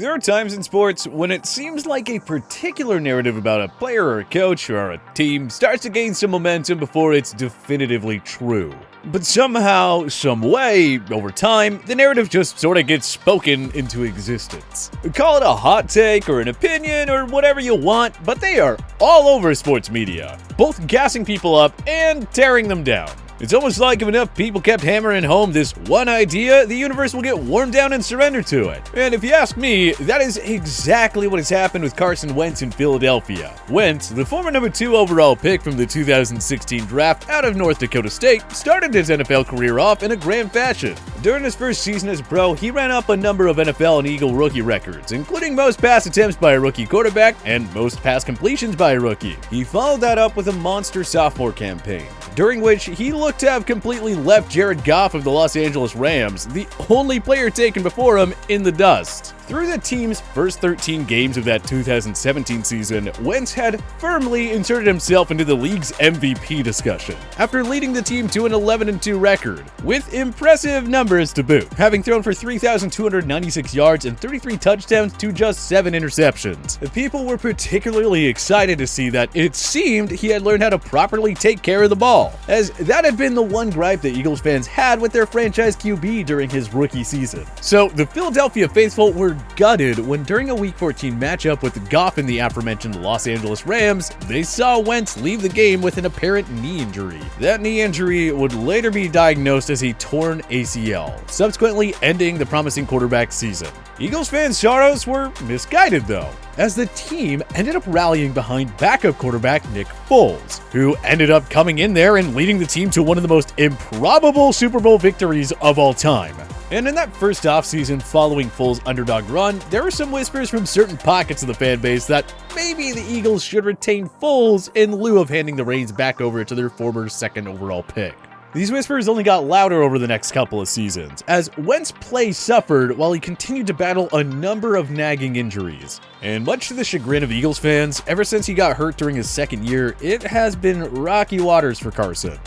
There are times in sports when it seems like a particular narrative about a player or a coach or a team starts to gain some momentum before it's definitively true. But somehow, some way, over time, the narrative just sort of gets spoken into existence. Call it a hot take or an opinion or whatever you want, but they are all over sports media, both gassing people up and tearing them down. It's almost like if enough people kept hammering home this one idea, the universe will get worn down and surrender to it. And if you ask me, that is exactly what has happened with Carson Wentz in Philadelphia. Wentz, the former number 2 overall pick from the 2016 draft out of North Dakota State, started his NFL career off in a grand fashion. During his first season as pro, he ran up a number of NFL and Eagle rookie records, including most pass attempts by a rookie quarterback and most pass completions by a rookie. He followed that up with a monster sophomore campaign, during which he looked to have completely left Jared Goff of the Los Angeles Rams, the only player taken before him, in the dust. Through the team's first 13 games of that 2017 season, Wentz had firmly inserted himself into the league's MVP discussion, after leading the team to an 11-2 record, with impressive numbers to boot, having thrown for 3,296 yards and 33 touchdowns to just 7 interceptions. The people were particularly excited to see that it seemed he had learned how to properly take care of the ball, as that had been the one gripe that Eagles fans had with their franchise QB during his rookie season. So the Philadelphia faithful were gutted when, during a Week 14 matchup with Goff in the aforementioned Los Angeles Rams, they saw Wentz leave the game with an apparent knee injury. That knee injury would later be diagnosed as a torn ACL, subsequently ending the promising quarterback season. Eagles fans' sorrows were misguided though, as the team ended up rallying behind backup quarterback Nick Foles, who ended up coming in there and leading the team to one of the most improbable Super Bowl victories of all time. And in that first offseason following Foles' underdog run, there were some whispers from certain pockets of the fan base that maybe the Eagles should retain Foles in lieu of handing the reins back over to their former 2nd overall pick. These whispers only got louder over the next couple of seasons, as Wentz's play suffered while he continued to battle a number of nagging injuries. And much to the chagrin of Eagles fans, ever since he got hurt during his 2nd year, it has been rocky waters for Carson.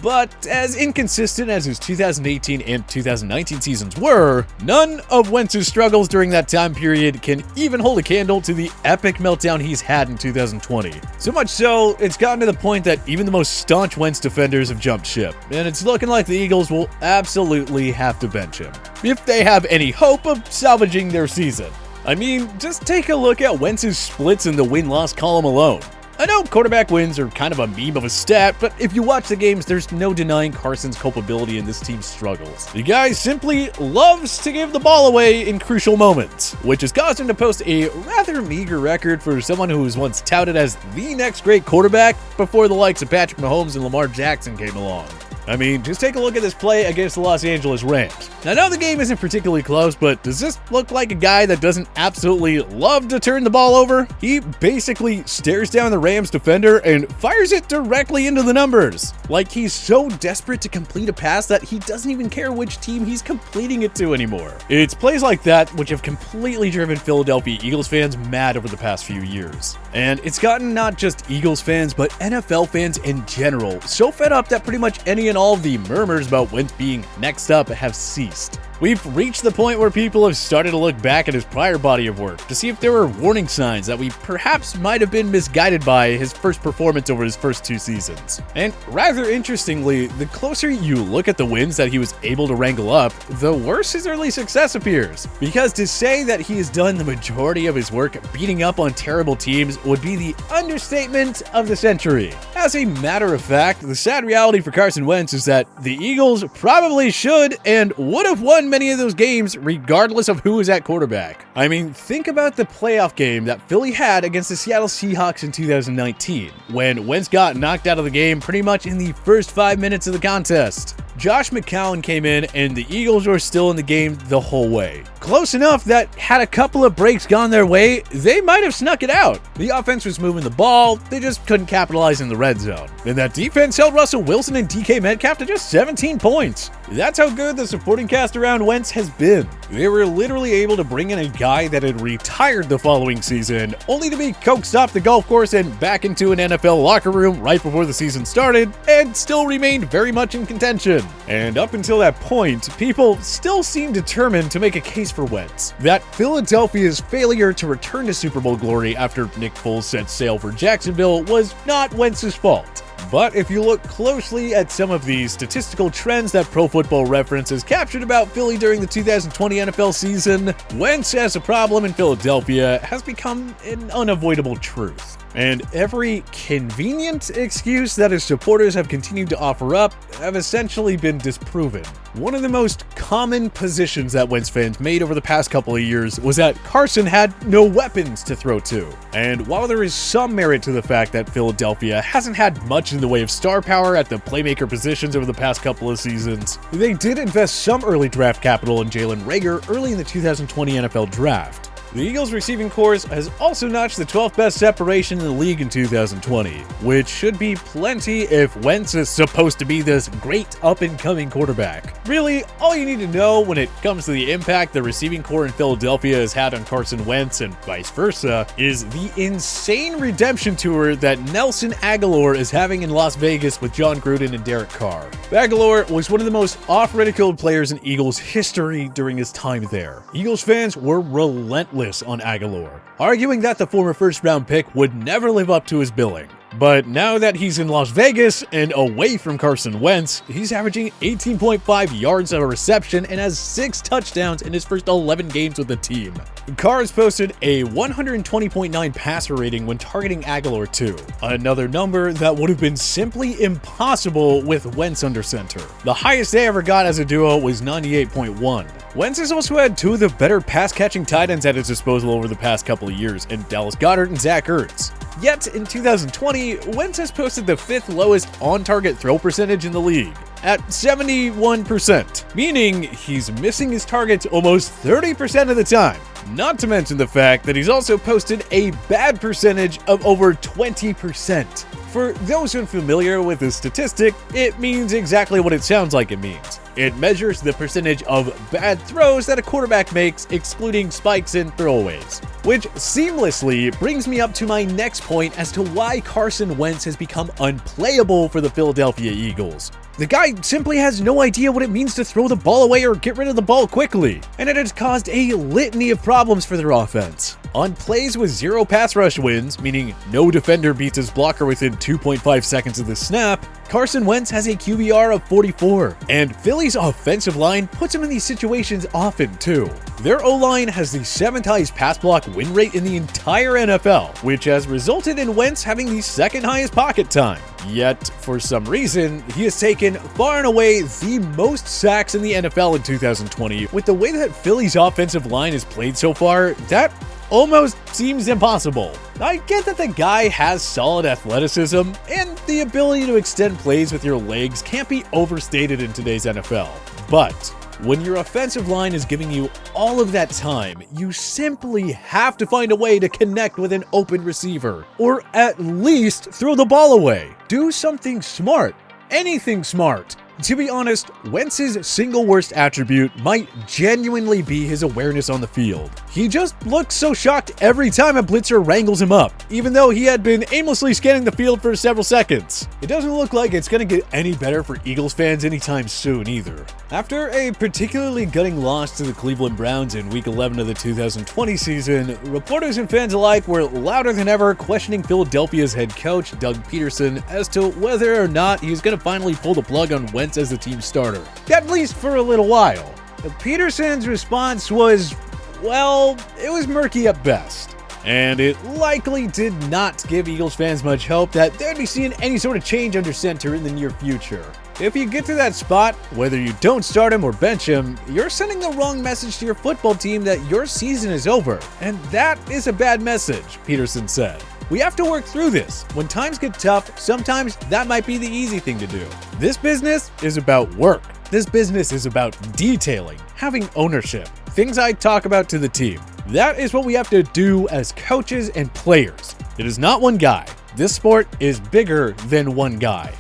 But as inconsistent as his 2018 and 2019 seasons were, none of Wentz's struggles during that time period can even hold a candle to the epic meltdown he's had in 2020. So much so, it's gotten to the point that even the most staunch Wentz defenders have jumped ship, and it's looking like the Eagles will absolutely have to bench him, if they have any hope of salvaging their season. I mean, just take a look at Wentz's splits in the win-loss column alone. I know quarterback wins are kind of a meme of a stat, but if you watch the games, there's no denying Carson's culpability in this team's struggles. The guy simply loves to give the ball away in crucial moments, which has caused him to post a rather meager record for someone who was once touted as the next great quarterback before the likes of Patrick Mahomes and Lamar Jackson came along. I mean, just take a look at this play against the Los Angeles Rams. I know the game isn't particularly close, but does this look like a guy that doesn't absolutely love to turn the ball over? He basically stares down the Rams defender and fires it directly into the numbers. Like he's so desperate to complete a pass that he doesn't even care which team he's completing it to anymore. It's plays like that which have completely driven Philadelphia Eagles fans mad over the past few years. And it's gotten not just Eagles fans, but NFL fans in general so fed up that pretty much any and all of the murmurs about Wentz being next up have ceased. We've reached the point where people have started to look back at his prior body of work to see if there were warning signs that we perhaps might have been misguided by his first performance over his first 2 seasons. And rather interestingly, the closer you look at the wins that he was able to wrangle up, the worse his early success appears. Because to say that he has done the majority of his work beating up on terrible teams would be the understatement of the century. As a matter of fact, the sad reality for Carson Wentz is that the Eagles probably should and would have won many of those games regardless of who is at quarterback. I mean, think about the playoff game that Philly had against the Seattle Seahawks in 2019, when Wentz got knocked out of the game pretty much in the first 5 minutes of the contest. Josh McCown came in and the Eagles were still in the game the whole way. Close enough that had a couple of breaks gone their way, they might have snuck it out. The offense was moving the ball, they just couldn't capitalize in the red zone. And that defense held Russell Wilson and DK Metcalf to just 17 points. That's how good the supporting cast around Wentz has been. They were literally able to bring in a guy that had retired the following season, only to be coaxed off the golf course and back into an NFL locker room right before the season started, and still remained very much in contention. And up until that point, people still seemed determined to make a case case for Wentz, that Philadelphia's failure to return to Super Bowl glory after Nick Foles set sail for Jacksonville was not Wentz's fault. But if you look closely at some of the statistical trends that Pro Football Reference has captured about Philly during the 2020 NFL season, Wentz as a problem in Philadelphia has become an unavoidable truth. And every convenient excuse that his supporters have continued to offer up have essentially been disproven. One of the most common positions that Wentz fans made over the past couple of years was that Carson had no weapons to throw to. And while there is some merit to the fact that Philadelphia hasn't had much in the way of star power at the playmaker positions over the past couple of seasons, they did invest some early draft capital in Jalen Reagor early in the 2020 NFL Draft. The Eagles' receiving corps has also notched the 12th best separation in the league in 2020, which should be plenty if Wentz is supposed to be this great up-and-coming quarterback. Really, all you need to know when it comes to the impact the receiving corps in Philadelphia has had on Carson Wentz and vice versa is the insane redemption tour that Nelson Agholor is having in Las Vegas with John Gruden and Derek Carr. Agholor was one of the most off-ridiculed players in Eagles history during his time there. Eagles fans were relentless on Agholor, arguing that the former first-round pick would never live up to his billing. But now that he's in Las Vegas and away from Carson Wentz, he's averaging 18.5 yards a reception and has 6 touchdowns in his first 11 games with the team. Carr has posted a 120.9 passer rating when targeting Agholor too, another number that would have been simply impossible with Wentz under center. The highest they ever got as a duo was 98.1. Wentz has also had 2 of the better pass-catching tight ends at his disposal over the past couple of years in Dallas Goedert and Zach Ertz. Yet, in 2020, Wentz has posted the 5th lowest on-target throw percentage in the league, at 71%, meaning he's missing his targets almost 30% of the time. Not to mention the fact that he's also posted a bad percentage of over 20%. For those unfamiliar with the statistic, it means exactly what it sounds like it means. It measures the percentage of bad throws that a quarterback makes, excluding spikes and throwaways. Which seamlessly brings me up to my next point as to why Carson Wentz has become unplayable for the Philadelphia Eagles. The guy simply has no idea what it means to throw the ball away or get rid of the ball quickly, and it has caused a litany of problems for their offense. On plays with 0 pass rush wins, meaning no defender beats his blocker within 2.5 seconds of the snap, Carson Wentz has a QBR of 44, and Philly's offensive line puts him in these situations often too. Their O-line has the 7th highest pass block win rate in the entire NFL, which has resulted in Wentz having the 2nd highest pocket time. Yet, for some reason, he has taken far and away the most sacks in the NFL in 2020. With the way that Philly's offensive line has played so far, that almost seems impossible. I get that the guy has solid athleticism, and the ability to extend plays with your legs can't be overstated in today's NFL. But when your offensive line is giving you all of that time, you simply have to find a way to connect with an open receiver, or at least throw the ball away. Do something smart. Anything smart. To be honest, Wentz's single worst attribute might genuinely be his awareness on the field. He just looks so shocked every time a blitzer wrangles him up, even though he had been aimlessly scanning the field for several seconds. It doesn't look like it's going to get any better for Eagles fans anytime soon either. After a particularly gutting loss to the Cleveland Browns in Week 11 of the 2020 season, reporters and fans alike were louder than ever questioning Philadelphia's head coach, Doug Peterson, as to whether or not he's going to finally pull the plug on Wentz as the team starter, at least for a little while. Peterson's response was, well, it was murky at best. And it likely did not give Eagles fans much hope that they'd be seeing any sort of change under center in the near future. If you get to that spot, whether you don't start him or bench him, you're sending the wrong message to your football team that your season is over. And that is a bad message, Peterson said. We have to work through this. When times get tough, sometimes that might be the easy thing to do. This business is about work. This business is about detailing, having ownership, things I talk about to the team. That is what we have to do as coaches and players. It is not one guy. This sport is bigger than one guy.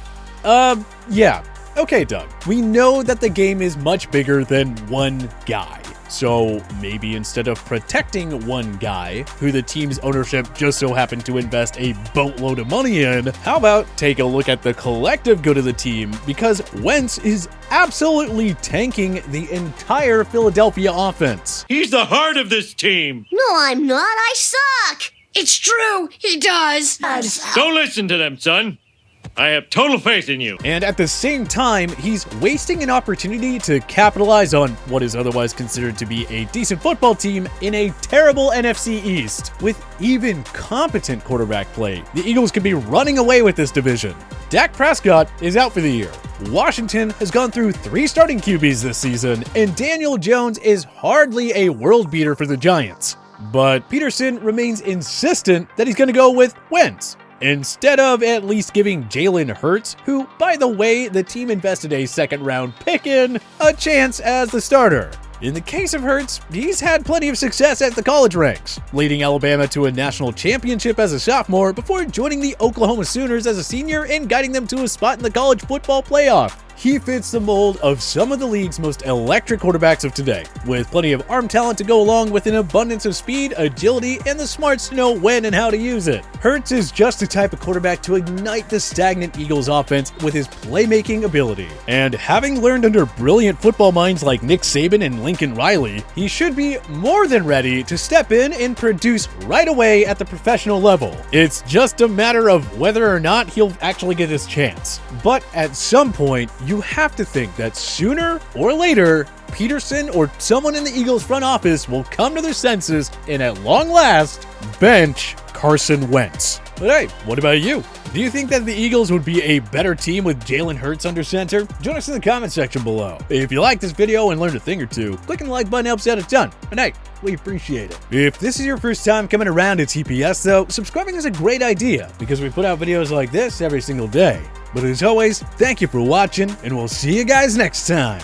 Yeah. Okay, Doug. We know that the game is much bigger than one guy. So maybe instead of protecting one guy, who the team's ownership just so happened to invest a boatload of money in, how about take a look at the collective good of the team, because Wentz is absolutely tanking the entire Philadelphia offense. He's the heart of this team. No, I'm not. I suck. It's true, he does. Don't listen to them, son. I have total faith in you. And at the same time, he's wasting an opportunity to capitalize on what is otherwise considered to be a decent football team in a terrible NFC East. With even competent quarterback play, the Eagles could be running away with this division. Dak Prescott is out for the year. Washington has gone through 3 starting QBs this season, and Daniel Jones is hardly a world beater for the Giants. But Peterson remains insistent that he's going to go with Wentz, instead of at least giving Jalen Hurts, who, by the way, the team invested a second-round pick in, a chance as the starter. In the case of Hurts, he's had plenty of success at the college ranks, leading Alabama to a national championship as a sophomore before joining the Oklahoma Sooners as a senior and guiding them to a spot in the college football playoff. He fits the mold of some of the league's most electric quarterbacks of today, with plenty of arm talent to go along with an abundance of speed, agility, and the smarts to know when and how to use it. Hurts is just the type of quarterback to ignite the stagnant Eagles offense with his playmaking ability. And having learned under brilliant football minds like Nick Saban and Lincoln Riley, he should be more than ready to step in and produce right away at the professional level. It's just a matter of whether or not he'll actually get his chance. But at some point, you have to think that sooner or later, Peterson or someone in the Eagles front office will come to their senses and at long last, bench Carson Wentz. But hey, what about you? Do you think that the Eagles would be a better team with Jalen Hurts under center? Join us in the comment section below. If you like this video and learned a thing or two, clicking the like button helps out a ton. And hey, we appreciate it. If this is your first time coming around to TPS though, subscribing is a great idea because we put out videos like this every single day. But as always, thank you for watching, and we'll see you guys next time.